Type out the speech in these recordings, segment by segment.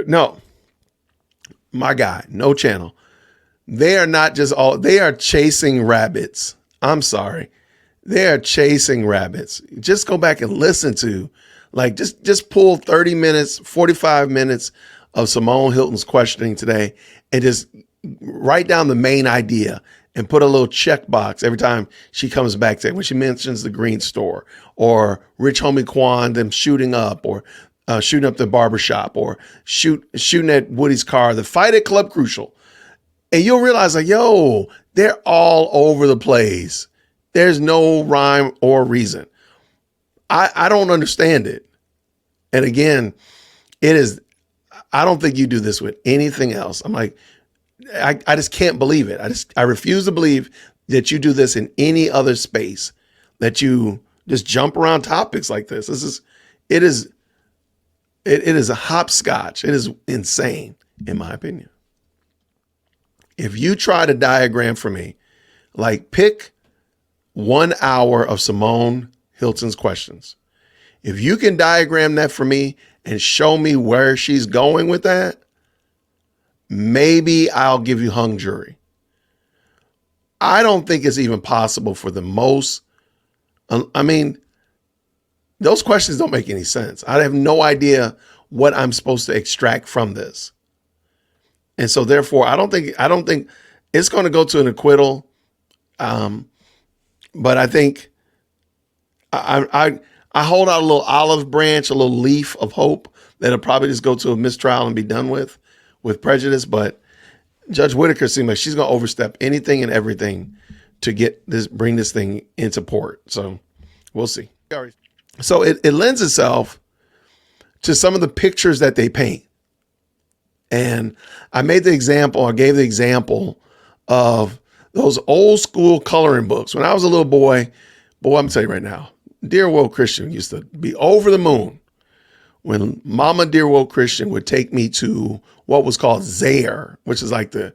No, my guy, no channel. They are not just they are chasing rabbits. I'm sorry. They are chasing rabbits. Just go back and listen to, like, just pull 30 minutes, 45 minutes of Simone Hilton's questioning today and just write down the main idea and put a little checkbox every time she comes back to it. When she mentions the green store or Rich Homie Quan, them shooting up, or shooting up the barbershop, or shooting at Woody's car, the fight at Club Crucial. And you'll realize, like, yo, they're all over the place. There's no rhyme or reason. I don't understand it. And again, I don't think you do this with anything else. I'm like, I just can't believe it. I refuse to believe that you do this in any other space, that you just jump around topics like this. It is a hopscotch. It is insane, in my opinion. If you try to diagram for me, like, pick 1 hour of Simone Hilton's questions. If you can diagram that for me and show me where she's going with that, maybe I'll give you hung jury. I don't think it's even possible for the most. I mean, those questions don't make any sense. I have no idea what I'm supposed to extract from this. And so therefore, I don't think it's going to go to an acquittal. But I think I hold out a little olive branch, a little leaf of hope that'll probably just go to a mistrial and be done with prejudice. But Judge Whitaker seems like she's going to overstep anything and everything to bring this thing into port. So we'll see. So it lends itself to some of the pictures that they paint. And I gave the example of those old school coloring books. When I was a little boy, I'm gonna tell you right now, Dear Will Christian used to be over the moon when Mama Dear Will Christian would take me to what was called Zayre, which is like the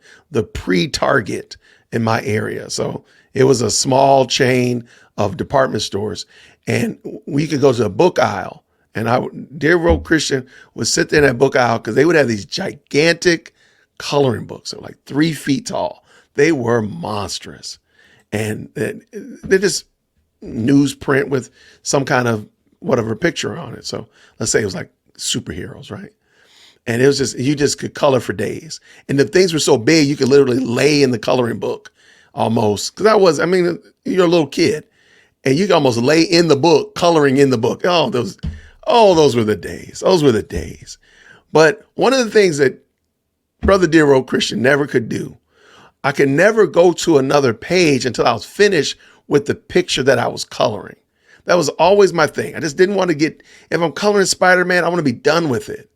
pre-Target in my area. So it was a small chain of department stores, and we could go to a book aisle. And Dear Will Christian would sit there in that book aisle because they would have these gigantic coloring books that were like 3 feet tall. They were monstrous. And they're just newsprint with some kind of whatever picture on it. So let's say it was like superheroes, right? And it was you just could color for days. And the things were so big, you could literally lay in the coloring book almost. Because you're a little kid and you could almost lay in the book, coloring in the book. Those were the days. Those were the days. But one of the things that Brother Dear Will Christian never could do, I could never go to another page until I was finished with the picture that I was coloring. That was always my thing. I just didn't want to if I'm coloring Spider-Man, I want to be done with it.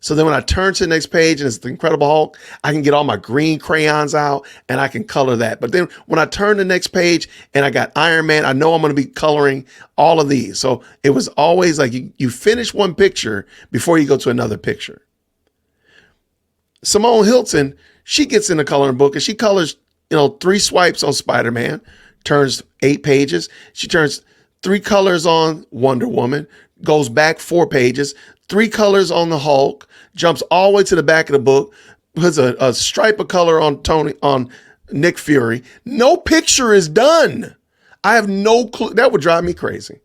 So then when I turn to the next page and it's the Incredible Hulk, I can get all my green crayons out and I can color that. But then when I turn to the next page and I got Iron Man, I know I'm going to be coloring all of these. So it was always like you finish one picture before you go to another picture. Simone Hilton, she gets in the coloring book and she colors, 3 swipes on Spider-Man, turns 8 pages. She turns 3 colors on Wonder Woman, goes back 4 pages, 3 colors on the Hulk, jumps all the way to the back of the book, puts a stripe of color on Nick Fury. No picture is done. I have no clue. That would drive me crazy.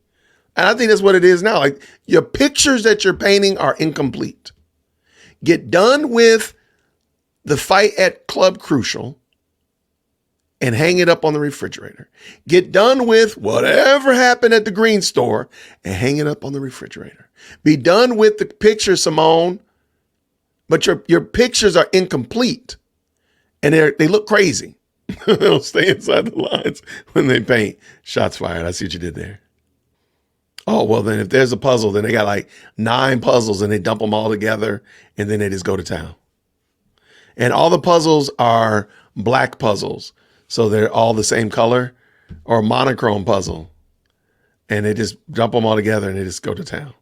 And I think that's what it is now. Like, your pictures that you're painting are incomplete. Get done with the fight at Club Crucial and hang it up on the refrigerator. Get done with whatever happened at the green store and hang it up on the refrigerator. Be done with the picture, Simone, but your pictures are incomplete and they look crazy. They don't stay inside the lines when they paint. Shots fired. I see what you did there. Oh, well, then if there's a puzzle, then they got like 9 puzzles and they dump them all together and then they just go to town. And all the puzzles are black puzzles. So they're all the same color, or a monochrome puzzle. And they just dump them all together and they just go to town.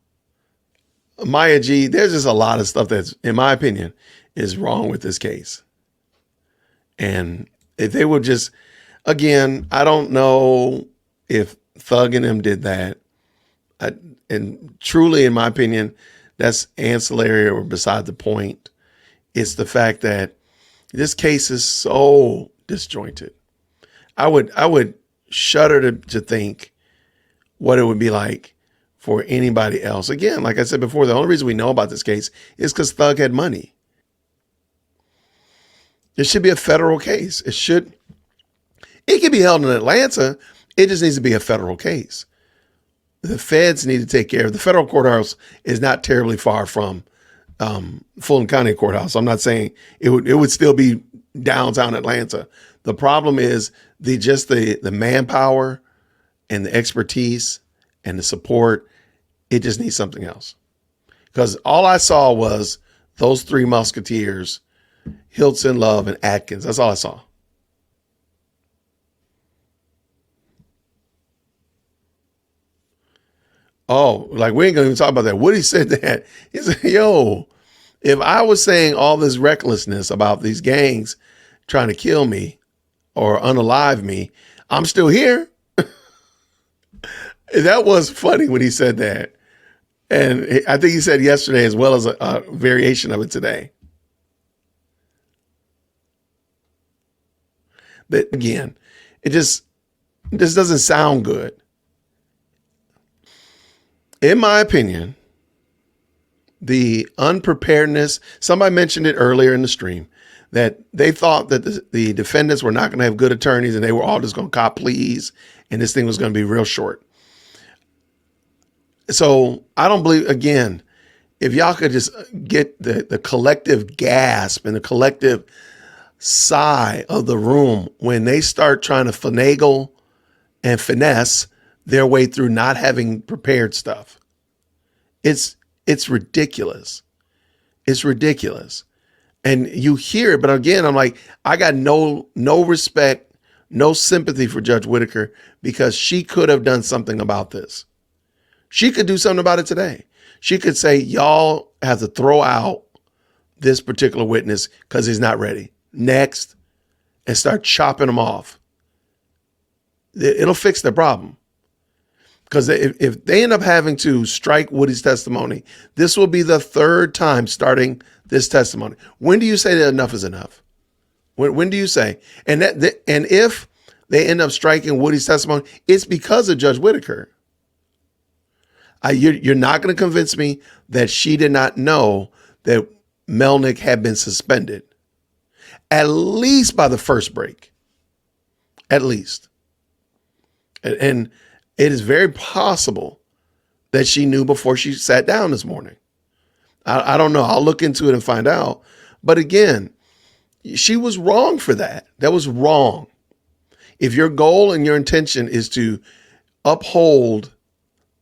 Maya G, there's just a lot of stuff that's, in my opinion, is wrong with this case. And if they would just, again, I don't know if Thug and them did that. And truly, in my opinion, that's ancillary or beside the point. It's the fact that this case is so disjointed. I would shudder to think what it would be like for anybody else. Again, like I said before, the only reason we know about this case is because Thug had money. It should be a federal case. It can be held in Atlanta. It just needs to be a federal case. The feds need to take care of the federal courthouse. Is not terribly far from Fulton County Courthouse. I'm not saying it would still be downtown Atlanta. The problem is the manpower and the expertise and the support. It just needs something else. Because all I saw was those three musketeers, Hilton, Love, and Atkins. That's all I saw. Oh, like we ain't gonna even talk about that. Woody said that. He said, yo, if I was saying all this recklessness about these gangs trying to kill me or unalive me, I'm still here. That was funny when he said that. And I think he said yesterday as well as a variation of it today. But again, this doesn't sound good. In my opinion, the unpreparedness, somebody mentioned it earlier in the stream, that they thought that the defendants were not going to have good attorneys and they were all just going to cop pleas and this thing was going to be real short. So I don't believe, again, if y'all could just get the collective gasp and the collective sigh of the room when they start trying to finagle and finesse their way through not having prepared stuff. It's ridiculous. It's ridiculous. And you hear it, but again, I'm like, I got no respect, no sympathy for Judge Whitaker because she could have done something about this. She could do something about it today. She could say, y'all have to throw out this particular witness because he's not ready. Next, and start chopping them off. It'll fix the problem. Because if they end up having to strike Woody's testimony, this will be the third time starting this testimony. When do you say that enough is enough? When do you say? And if they end up striking Woody's testimony, it's because of Judge Whitaker. You're not going to convince me that she did not know that Melnick had been suspended, at least by the first break, at least. And it is very possible that she knew before she sat down this morning. I don't know. I'll look into it and find out. But again, she was wrong for that. That was wrong. If your goal and your intention is to uphold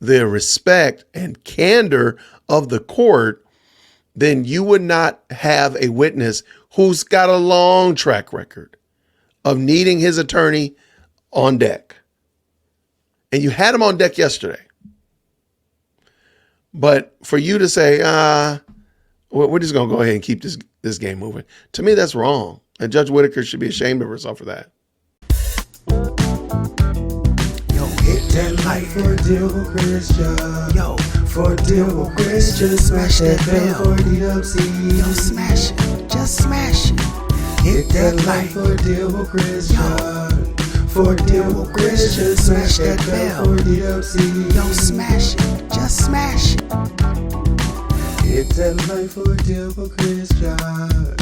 the respect and candor of the court, then you would not have a witness who's got a long track record of needing his attorney on deck. And you had him on deck yesterday. But for you to say, we're just going to go ahead and keep this game moving. To me, that's wrong. And Judge Whitaker should be ashamed of herself for that. Yo, hit that like for a deal with Christian. Yo, for a deal with Christian. Smash that bell for DWC. Yo, smash it. Just smash it. Hit that like for a deal with Christian. For a deal with Christian. Smash that bell for DWC. Yo, smash it. Just smash it. Hit that like for a deal with Christian.